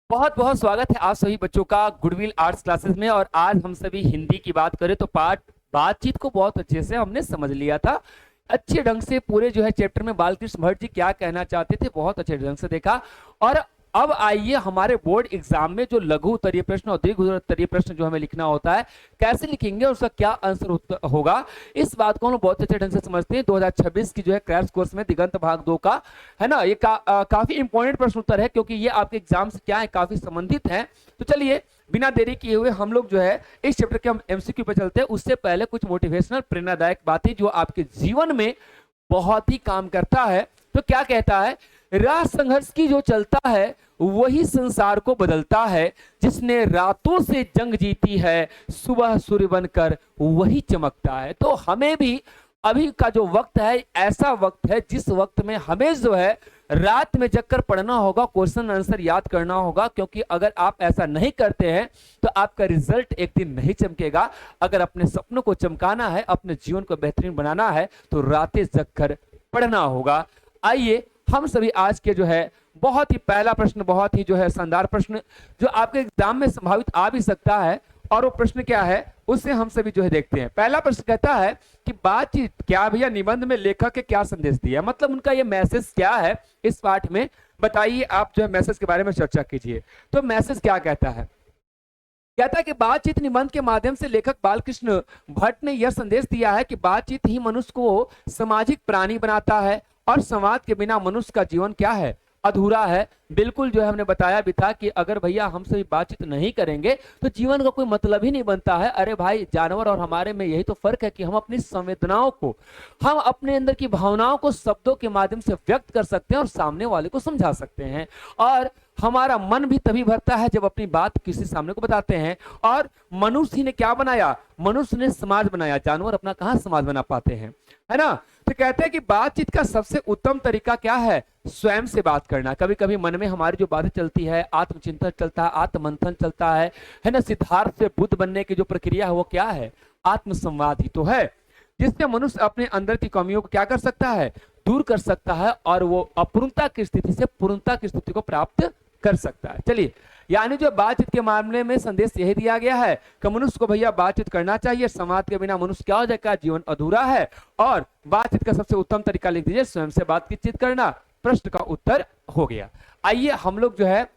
बहुत बहुत स्वागत है आप सभी बच्चों का गुडविल आर्ट्स क्लासेस में। और आज हम सभी हिंदी की बात करें तो पाठ बातचीत को बहुत अच्छे से हमने समझ लिया था। अच्छे ढंग से पूरे जो है चैप्टर में बालकृष्ण भट्ट जी क्या कहना चाहते थे बहुत अच्छे ढंग से देखा। और अब आइए हमारे बोर्ड एग्जाम में जो लघु उत्तरीय प्रश्न और दीर्घ उत्तरीय प्रश्न जो हमें लिखना होता है कैसे लिखेंगे और उसका क्या आंसर होगा, इस बात को हम बहुत अच्छे ढंग से समझते हैं। 2026 की जो है क्रैश कोर्स में दिगंत भाग 2 का है ना, ये काफी इंपॉर्टेंट प्रश्न उत्तर है क्योंकि ये आपके एग्जाम से क्या है काफी संबंधित है। तो चलिए बिना देरी किए हुए हम लोग जो है इस चैप्टर के हम एमसीक्यू पे चलते हैं। उससे पहले कुछ मोटिवेशनल प्रेरणादायक बातें जो आपके जीवन में बहुत ही काम करता है। तो क्या कहता है, राह संघर्ष की जो चलता है वही संसार को बदलता है, जिसने रातों से जंग जीती है सुबह सूर्य बनकर वही चमकता है। तो हमें भी अभी का जो वक्त है ऐसा वक्त है जिस वक्त में हमें जो है रात में जगकर पढ़ना होगा, क्वेश्चन आंसर याद करना होगा, क्योंकि अगर आप ऐसा नहीं करते हैं तो आपका रिजल्ट एक दिन नहीं चमकेगा। अगर अपने सपनों को चमकाना है, अपने जीवन को बेहतरीन बनाना है तो रातें जगकर पढ़ना होगा। आइए हम सभी आज के जो है बहुत ही पहला प्रश्न, बहुत ही जो है शानदार प्रश्न जो आपके एग्जाम में संभावित आ भी सकता है, और वो प्रश्न क्या है उसे हम सभी जो है देखते हैं। पहला प्रश्न कहता है कि बातचीत क्या भैया निबंध में लेखक के क्या संदेश दिया, मतलब उनका ये मैसेज क्या है इस पाठ में, बताइए। आप जो है मैसेज के बारे में चर्चा कीजिए। तो मैसेज क्या कहता है, कहता है कि बातचीत निबंध के माध्यम से लेखक बालकृष्ण भट्ट ने यह संदेश दिया है कि बातचीत ही मनुष्य को सामाजिक प्राणी बनाता है और संवाद के बिना मनुष्य का जीवन क्या है, अधूरा है। बिल्कुल जो है हमने बताया भी था कि अगर भैया हम सभी बातचीत नहीं करेंगे तो जीवन का कोई मतलब ही नहीं बनता है। अरे भाई, जानवर और हमारे में यही तो फर्क है कि हम अपनी संवेदनाओं को, हम अपने अंदर की भावनाओं को शब्दों के माध्यम से व्यक्त कर सकते हैं और सामने वाले को समझा सकते हैं। और हमारा मन भी तभी भरता है जब अपनी बात किसी सामने को बताते हैं। और मनुष्य ने क्या बनाया, मनुष्य ने समाज बनाया, जानवर अपना कहां समाज बना पाते हैं, है ना। तो कहते हैं कि बातचीत का सबसे उत्तम तरीका क्या है, स्वयं से बात करना। कभी कभी मन में हमारी जो बातें चलती है, आत्मचिंतन चलता है, आत्ममंथन चलता है ना। सिद्धार्थ से बुद्ध बनने की जो प्रक्रिया है वो क्या है, आत्मसंवाद ही तो है, जिससे मनुष्य अपने अंदर की कमियों को क्या कर सकता है, दूर कर सकता है और वो अपूर्णता की स्थिति से पूर्णता की स्थिति को प्राप्त कर सकता है। चलिए, यानी जो बातचीत के मामले में संदेश यही दिया गया है कि मनुष्य को भैया बातचीत करना चाहिए। संवाद के बिना मनुष्य क्या हो जाएगा, जीवन अधूरा है। और बातचीत का सबसे उत्तम तरीका लिख दीजिए, स्वयं से बातचीत करना। प्रश्न का उत्तर हो गया। आइए हम लोग जो है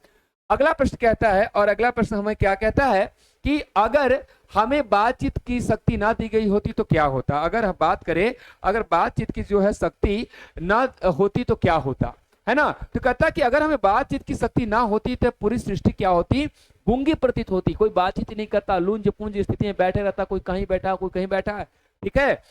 अगला प्रश्न कहता है, और अगला प्रश्न हमें क्या कहता है कि अगर हमें बातचीत की शक्ति ना दी गई होती तो क्या होता। अगर हम बात करें, अगर बातचीत की जो है शक्ति ना होती तो क्या होता, है ना। तो कहता कि अगर हमें बातचीत की शक्ति ना होती तो पूरी सृष्टि क्या होती, गूंगी प्रतीत होती। कोई बातचीत नहीं करता, लूंज पूंज स्थिति में बैठे रहता, कोई कहीं बैठा कोई कहीं बैठा है, ठीक है।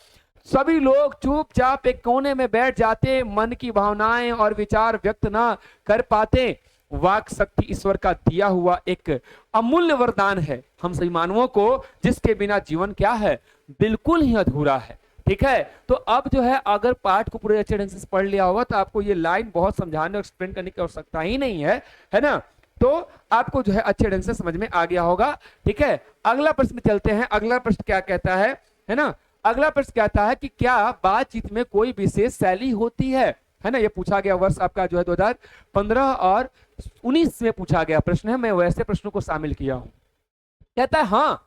सभी लोग चुपचाप एक कोने में बैठ जाते, मन की भावनाएं और विचार व्यक्त ना कर पाते। वाक शक्ति ईश्वर का दिया हुआ एक अमूल्य वरदान है हम सभी मानवों को, जिसके बिना जीवन क्या है, बिल्कुल ही अधूरा है, ठीक है। तो अब जो है अगर पाठ को पूरे अच्छे ढंग से पढ़ लिया होगा तो आपको ये लाइन बहुत समझाने और एक्सप्लेन करने की आवश्यकता ही नहीं है ना। तो आपको जो है अच्छे ढंग से समझ में आ गया होगा, ठीक है। अगला प्रश्न चलते हैं। अगला प्रश्न क्या कहता है ना। अगला प्रश्न कहता है कि क्या बातचीत में कोई विशेष शैली होती है ना। ये पूछा गया वर्ष आपका जो है 2015 और 19 में पूछा गया प्रश्न है। मैं वैसे प्रश्नों को शामिल किया हूं। कहता है हाँ,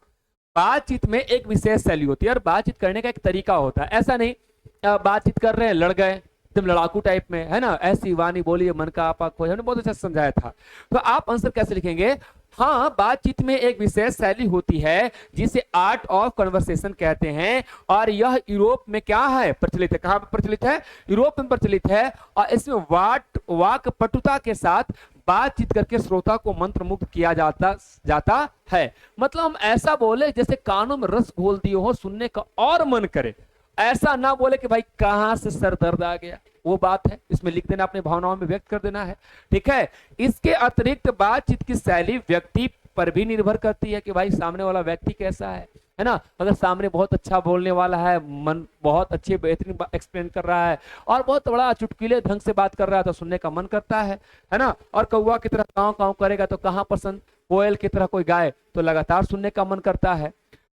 बातचीत में एक विशेष शैली होती है और बातचीत करने का एक तरीका होता है। ऐसा नहीं बातचीत कर रहे हैं लड़ गए, एकदम लड़ाकू टाइप में, है ना। ऐसी वाणी बोलिए मन का आपा खोए, हमने बहुत अच्छा समझाया था। तो आप आंसर कैसे लिखेंगे, हाँ, बातचीत में एक विशेष शैली होती है जिसे आर्ट ऑफ कन्वर्सेशन कहते हैं, और यह यूरोप में क्या है, प्रचलित है। कहां प्रचलित है, यूरोप में प्रचलित है। और इसमें वाक पटुता के साथ बातचीत करके श्रोता को मंत्र मुग्ध किया जाता है। मतलब हम ऐसा बोले जैसे कानों में रस घोल दिए हो, सुनने का और मन करे। ऐसा ना बोले कि भाई कहां से सर दर्द आ गया, वो बात है। इसमें लिख देना, अपने भावनाओं में व्यक्त कर देना है, ठीक है। इसके अतिरिक्त बातचीत की शैली व्यक्ति पर भी निर्भर करती है कि भाई सामने वाला व्यक्ति कैसा है ना। अगर सामने बहुत अच्छा बोलने वाला है, मन बहुत अच्छे बेहतरीन एक्सप्लेन कर रहा है और बहुत बड़ा चुटकीले ढंग से बात कर रहा है तो सुनने का मन करता है ना। और कौवा की तरह कांव कांव करेगा तो कहां पसंद, कोयल की तरह कोई गाय तो लगातार सुनने का मन करता है।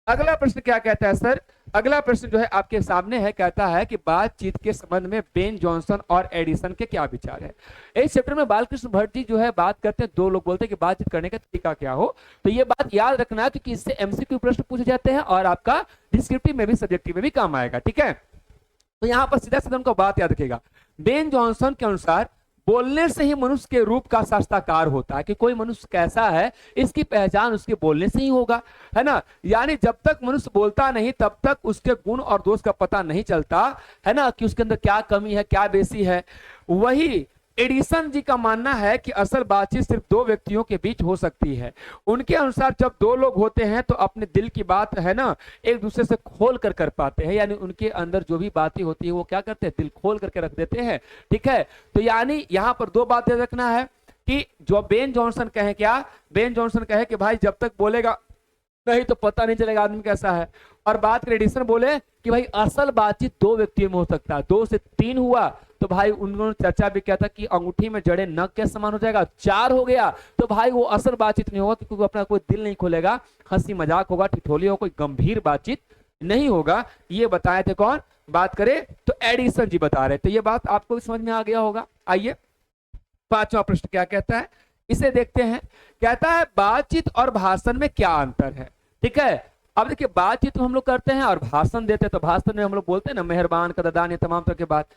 अगला प्रश्न क्या कहता है सर, अगला प्रश्न जो है आपके सामने है, कहता है कि बातचीत के संबंध में बेन जॉनसन और एडिसन के क्या विचार है। इस चैप्टर में बालकृष्ण भट्ट जी जो है बात करते हैं, दो लोग बोलते हैं कि बातचीत करने का तरीका क्या हो। तो ये बात याद रखना है क्योंकि इससे एमसीक्यू प्रश्न पूछे जाते हैं और आपका डिस्क्रिप्टिव में भी सब्जेक्टिव में भी काम आएगा। ठीक है, तो यहाँ पर सीधा सीधा उनका बात याद रखेगा। बेन जॉनसन के अनुसार बोलने से ही मनुष्य के रूप का साक्षात्कार होता है, कि कोई मनुष्य कैसा है इसकी पहचान उसके बोलने से ही होगा, है ना। यानी जब तक मनुष्य बोलता नहीं तब तक उसके गुण और दोष का पता नहीं चलता, है ना, कि उसके अंदर क्या कमी है क्या बेसी है। वही एडिसन जी का मानना है कि असल बातचीत सिर्फ दो व्यक्तियों के बीच हो सकती है। उनके अनुसार जब दो लोग होते हैं तो अपने दिल की बात, है ना, एक दूसरे से खोल कर पाते हैं, यानी उनके अंदर जो भी बातें होती है वो क्या करते हैं, दिल खोल करके रख देते हैं। ठीक है, तो यानी यहाँ पर दो बातें रखना है कि जो बेन जॉनसन कहे, क्या बेन जॉनसन कहे कि भाई जब तक बोलेगा नहीं तो पता नहीं चलेगा आदमी कैसा है, और बात एडिसन बोले कि भाई असल बातचीत दो व्यक्तियों में हो सकता है, 2 से 3 हुआ तो भाई उन्होंने चर्चा भी किया था कि अंगूठी में जड़े नग के समान हो जाएगा, 4 हो गया तो भाई वो असल बातचीत नहीं होगा, क्योंकि वो अपना कोई दिल नहीं खोलेगा, हंसी मजाक होगा, ठिठोली होगा, कोई गंभीर बातचीत नहीं होगा। ये बताए थे कौन, बात करे तो एडिसन जी बता रहे। तो ये बात आपको भी समझ में आ गया होगा। आइए 5वां प्रश्न क्या कहता है, इसे देखते हैं। कहता है बातचीत और भाषण में क्या अंतर है। ठीक है, अब देखिए बातचीत हम लोग करते हैं और भाषण देते हैं, तो भाषण में हम लोग बोलते हैं ना मेहरबान, कदरदान, ये तमाम तरह की बात।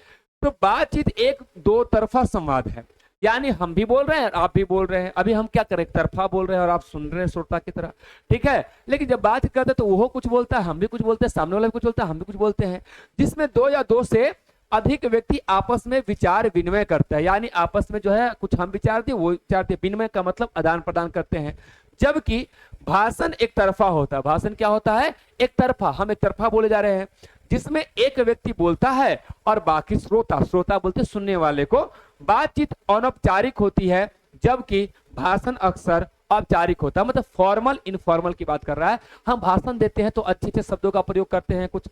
तो बातचीत एक दो तरफा संवाद है, यानी हम भी बोल रहे हैं आप भी बोल रहे हैं। अभी हम क्या करें, तरफा बोल रहे हैं और आप सुन रहे हैं श्रोता की तरह। ठीक है, लेकिन जब बात करते हैं तो वो कुछ बोलता है, हम भी कुछ बोलते हैं, सामने वाला भी कुछ बोलता है, हम भी कुछ बोलते हैं, जिसमें 2 या 2 से अधिक व्यक्ति आपस में विचार विनिमय करते हैं, यानी आपस में जो है कुछ हम विचार दिए वो विचार दिए, विनिमय का मतलब आदान प्रदान करते हैं। जबकि भाषण एक तरफा होता है। भाषण क्या होता है, एक तरफा, हम एक तरफा बोले जा रहे हैं, जिसमें एक व्यक्ति बोलता है और बाकी श्रोता बोलते सुनने वाले को। बातचीत अनौपचारिक होती है जबकि भाषण अक्सर औपचारिक होता है, मतलब फॉर्मल इनफॉर्मल की बात कर रहा है। हम भाषण देते हैं तो अच्छे अच्छे शब्दों का प्रयोग करते हैं, कुछ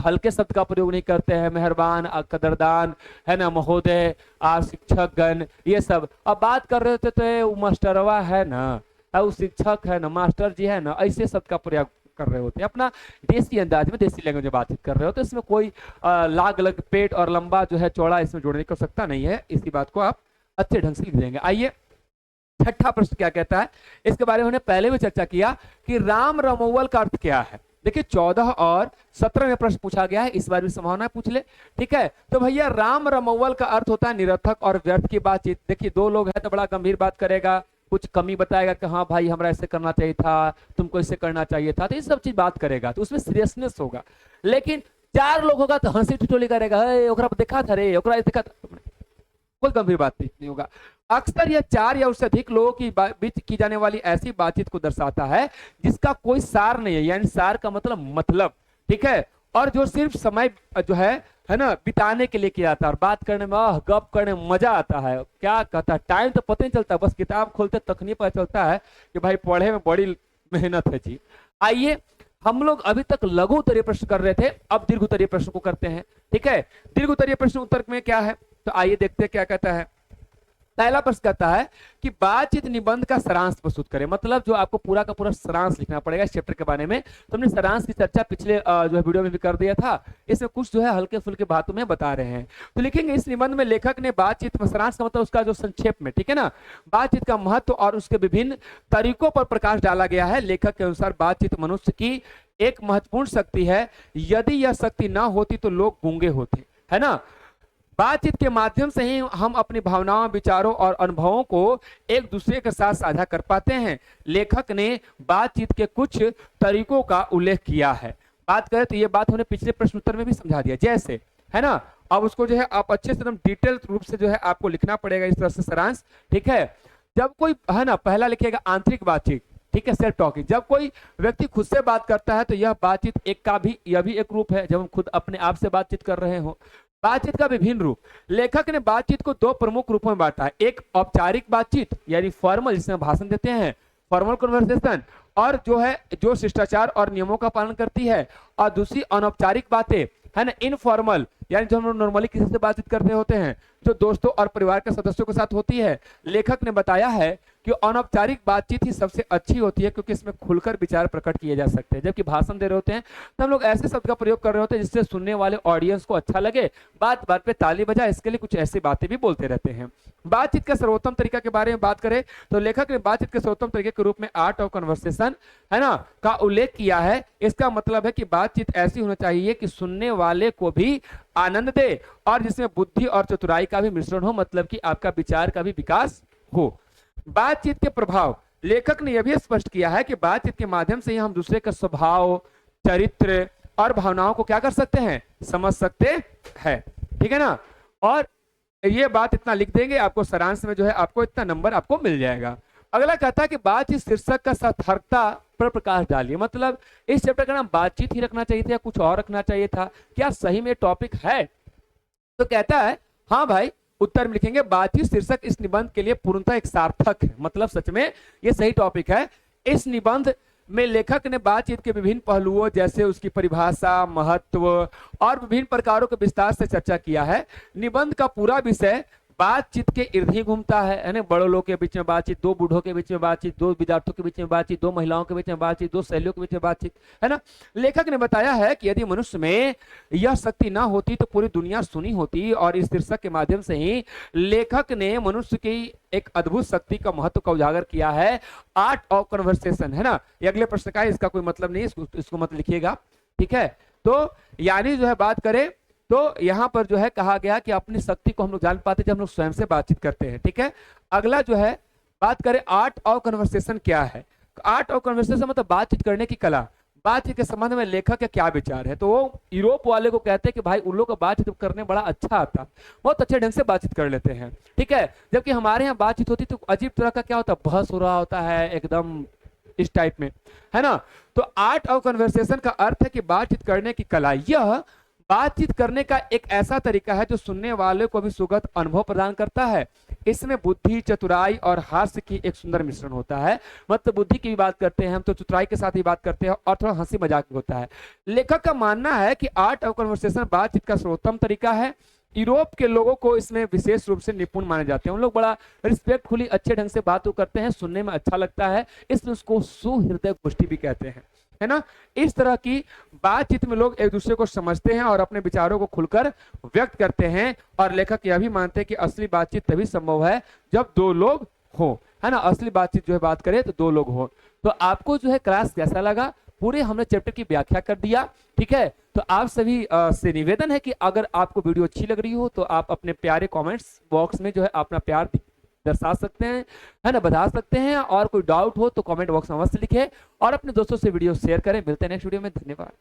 हल्के शब्द का प्रयोग नहीं करते हैं, मेहरबान, कदरदान, है ना, महोदय, शिक्षक गण, ये सब। अब बात कर रहे थे तो वो मास्टरवा है ना, वो शिक्षक है ना, मास्टर जी है ना, ऐसे शब्द का प्रयोग कर रहे होते हैं, अपना देसी अंदाज में देसी लैंग्वेज में बातचीत कर रहे होते हैं। इसमें कोई लाग लग पेट और लंबा जो है चौड़ा इसमें जोड़ने की आवश्यकता नहीं है। इसी बात को आप अच्छे ढंग से लिख देंगे। आइए 6ठा प्रश्न क्या कहता है, इसके बारे में हमने पहले भी चर्चा किया कि राम रमौवल का अर्थ क्या है। देखिए 14 और 17 में प्रश्न पूछा गया है, इस बार भी संभावना है पूछ ले। ठीक है, तो भैया राम रमौवल का अर्थ होता है निरर्थक और व्यर्थ की बातचीत। देखिए 2 लोग हैं तो बड़ा गंभीर बात करेगा, कुछ कमी बताएगा कि हाँ भाई हमरा ऐसे करना चाहिए था, तुमको ऐसे करना चाहिए था, तो ये सब चीज बात करेगा, तो उसमें सीरियसनेस होगा। लेकिन 4 लोग होगा तो हंसी ठिठोली करेगा, ओकरा देखा था रे, ओकरा देखा था, कोई गंभीर बात नहीं होगा। अक्सर यह 4 या उससे अधिक लोगों की बीच की जाने वाली ऐसी बातचीत को दर्शाता है जिसका कोई सार नहीं है, यानी सार का मतलब। ठीक है, और जो सिर्फ समय जो है ना, बिताने के लिए किया जाता है, और बात करने में गप करने में मजा आता है। क्या कहता है, टाइम तो पता नहीं चलता, बस किताब खोलते तक पता चलता है कि भाई पढ़े में बड़ी मेहनत है जी। आइए हम लोग अभी तक लघु उत्तरीय प्रश्न कर रहे थे, अब दीर्घ उत्तरीय प्रश्न को करते हैं। ठीक है, दीर्घ उत्तरीय प्रश्न उत्तर में क्या है, तो आइए देखते हैं क्या कहता है। पहला प्रश्न कहता है कि बातचीत निबंध का सारांश प्रस्तुत करें, मतलब जो आपको पूरा का पूरा सारांश लिखना पड़ेगा इस चैप्टर के बारे में। तो हमने सारांश की चर्चा पिछले जो है वीडियो में भी कर दिया था, इसमें कुछ जो है हल्के फुल्के बातों में बता रहे हैं। तो लिखेंगे इस निबंध में लेखक ने बातचीत में, सारांश का मतलब उसका जो संक्षेप में, ठीक है ना, बातचीत का महत्व और उसके विभिन्न तरीकों पर प्रकाश डाला गया है। लेखक के अनुसार बातचीत मनुष्य की एक महत्वपूर्ण शक्ति है, यदि यह शक्ति ना होती तो लोग गूंगे होते, है ना। बातचीत के माध्यम से ही हम अपनी भावनाओं, विचारों और अनुभवों को एक दूसरे के साथ साझा कर पाते हैं। लेखक ने बातचीत के कुछ तरीकों का उल्लेख किया है। बात करें तो ये बात हमने पिछले प्रश्न उत्तर में भी समझा दिया, जैसे, है ना। अब उसको जो है आप अच्छे से एकदम डिटेल रूप से जो है आपको लिखना पड़ेगा इस तरह से सारांश। ठीक है, जब कोई, है ना, पहला लिखेगा आंतरिक बातचीत, ठीक है, सेल्फ टॉकिंग। जब कोई व्यक्ति खुद से बात करता है तो यह बातचीत एक का भी, यह भी एक रूप है जब हम खुद अपने आप से बातचीत कर रहे हो। बातचीत का विभिन्न रूप, लेखक ने बातचीत को 2 प्रमुख रूपों में बांटा है। एक औपचारिक बातचीत यानी फॉर्मल, जिसमें भाषण देते हैं, फॉर्मल कन्वर्सेशन, और जो है जो शिष्टाचार और नियमों का पालन करती है। और दूसरी अनौपचारिक बातें, है ना, इनफॉर्मल, यानी जो हम नॉर्मली किसी से बातचीत करते होते हैं, जो दोस्तों और परिवार के सदस्यों के साथ होती है। लेखक ने बताया है कि अनौपचारिक बातचीत ही सबसे अच्छी होती है, क्योंकि इसमें खुलकर विचार प्रकट किए जा सकते हैं। जबकि भाषण दे रहे होते हैं तो हम लोग ऐसे शब्द का प्रयोग कर रहे होते हैं जिससे सुनने वाले ऑडियंस को अच्छा लगे, बात बात पे ताली बजाए, इसके लिए कुछ ऐसी बातें भी बोलते रहते हैं। बातचीत का सर्वोत्तम तरीका के बारे में बात करें तो लेखक ने बातचीत के सर्वोत्तम तरीके के रूप में आर्ट ऑफ कन्वर्सेशन, है ना, का उल्लेख किया है। इसका मतलब है कि बातचीत ऐसी होनी चाहिए कि सुनने वाले को भी आनंद दे और जिसमें बुद्धि और चतुराई का भी मिश्रण हो, मतलब कि आपका विचार का भी विकास हो। बातचीत के प्रभाव, लेखक ने यह भी स्पष्ट किया है कि बातचीत के माध्यम से ही हम दूसरे का स्वभाव, चरित्र और भावनाओं को क्या कर सकते हैं, समझ सकते हैं। ठीक है ना, और ये बात इतना लिख देंगे, आपको सारांश में जो है आपको इतना नंबर आपको मिल जाएगा। अगला कहता है कि बातचीत शीर्षक का सार्थकता पर प्रकाश डालिए, मतलब इस चैप्टर का नाम बातचीत ही रखना चाहिए था या कुछ और रखना चाहिए था, क्या सही में टॉपिक है? तो कहता है हाँ भाई, उत्तर में लिखेंगे बातचीत शीर्षक इस निबंध के लिए पूर्णतः एक सार्थक है, मतलब सच में ये सही टॉपिक है। इस निबंध में लेखक ने बातचीत के विभिन्न पहलुओं जैसे उसकी परिभाषा, महत्व और विभिन्न प्रकारों के विस्तार से चर्चा किया है। निबंध का पूरा विषय बातचीत के इर्द ही घूमता है ना, बड़ों लोगों के बीच में बातचीत, दो बूढ़ों के बीच में बातचीत, दो विद्यार्थियों के बीच में बातचीत, दो महिलाओं के बीच में बातचीत, दो सहेलियों के बीच में बातचीत, है ना। लेखक ने बताया है कि यदि मनुष्य में यह शक्ति ना होती तो पूरी दुनिया सुनी होती, और इस शीर्षक के माध्यम से ही लेखक ने मनुष्य की एक अद्भुत शक्ति का महत्व का उजागर किया है, आर्ट ऑफ कन्वर्सेशन, है ना। ये अगले प्रश्न का है, इसका कोई मतलब नहीं, इसको मत लिखिएगा, ठीक है। तो यानी जो है बात करें तो यहां पर जो है कहा गया कि अपनी शक्ति को हम लोग जान पाते जब हम लोग स्वयं से बातचीत करते हैं, ठीक है। अगला जो है बात करें आर्ट ऑफ कन्वर्सेशन क्या है। आर्ट ऑफ कन्वर्सेशन मतलब बातचीत करने की कला। बातचीत के संबंध में लेखक का क्या विचार है, तो वो यूरोप वाले को कहते हैं कि भाई उन लोग का बातचीत करने बड़ा अच्छा आता, बहुत अच्छे ढंग से बातचीत कर लेते हैं, ठीक है। जबकि हमारे यहाँ बातचीत होती तो अजीब तरह का क्या होता, बहस हो रहा होता है एकदम इस टाइप में, है ना। तो आर्ट ऑफ कन्वर्सेशन का अर्थ है कि बातचीत करने की कला। यह बातचीत करने का एक ऐसा तरीका है जो सुनने वाले को भी सुखद अनुभव प्रदान करता है। इसमें बुद्धि, चतुराई और हास्य की एक सुंदर मिश्रण होता है, मतलब बुद्धि की भी बात करते हैं हम, तो चतुराई के साथ भी बात करते हैं और थोड़ा हंसी मजाक भी होता है। लेखक का मानना है कि आर्ट ऑफ कन्वर्सेशन बातचीत का सर्वोत्तम तरीका है। यूरोप के लोगों को इसमें विशेष रूप से निपुण माने जाते हैं, उन लोग बड़ा रिस्पेक्टफुली अच्छे ढंग से बात करते हैं, सुनने में अच्छा लगता है, इसलिए उसको सुहृदय गोष्ठी भी कहते हैं, है ना। इस तरह की बातचीत में लोग एक दूसरे को समझते हैं और अपने विचारों को खुलकर व्यक्त करते हैं। और लेखक यह भी मानते हैं कि असली बातचीत तभी संभव है जब दो लोग हो, है ना। असली बातचीत जो है बात करें तो दो लोग हो। तो आपको जो है क्लास कैसा लगा, पूरे हमने चैप्टर की व्याख्या कर दिया, ठीक है। तो आप सभी से निवेदन है कि अगर आपको वीडियो अच्छी लग रही हो तो आप अपने प्यारे कमेंट्स बॉक्स में जो है अपना प्यार दर्शा सकते हैं, है ना, बता सकते हैं। और कोई डाउट हो तो कमेंट बॉक्स में अवश्य लिखें और अपने दोस्तों से वीडियो शेयर करें। मिलते हैं नेक्स्ट वीडियो में, धन्यवाद।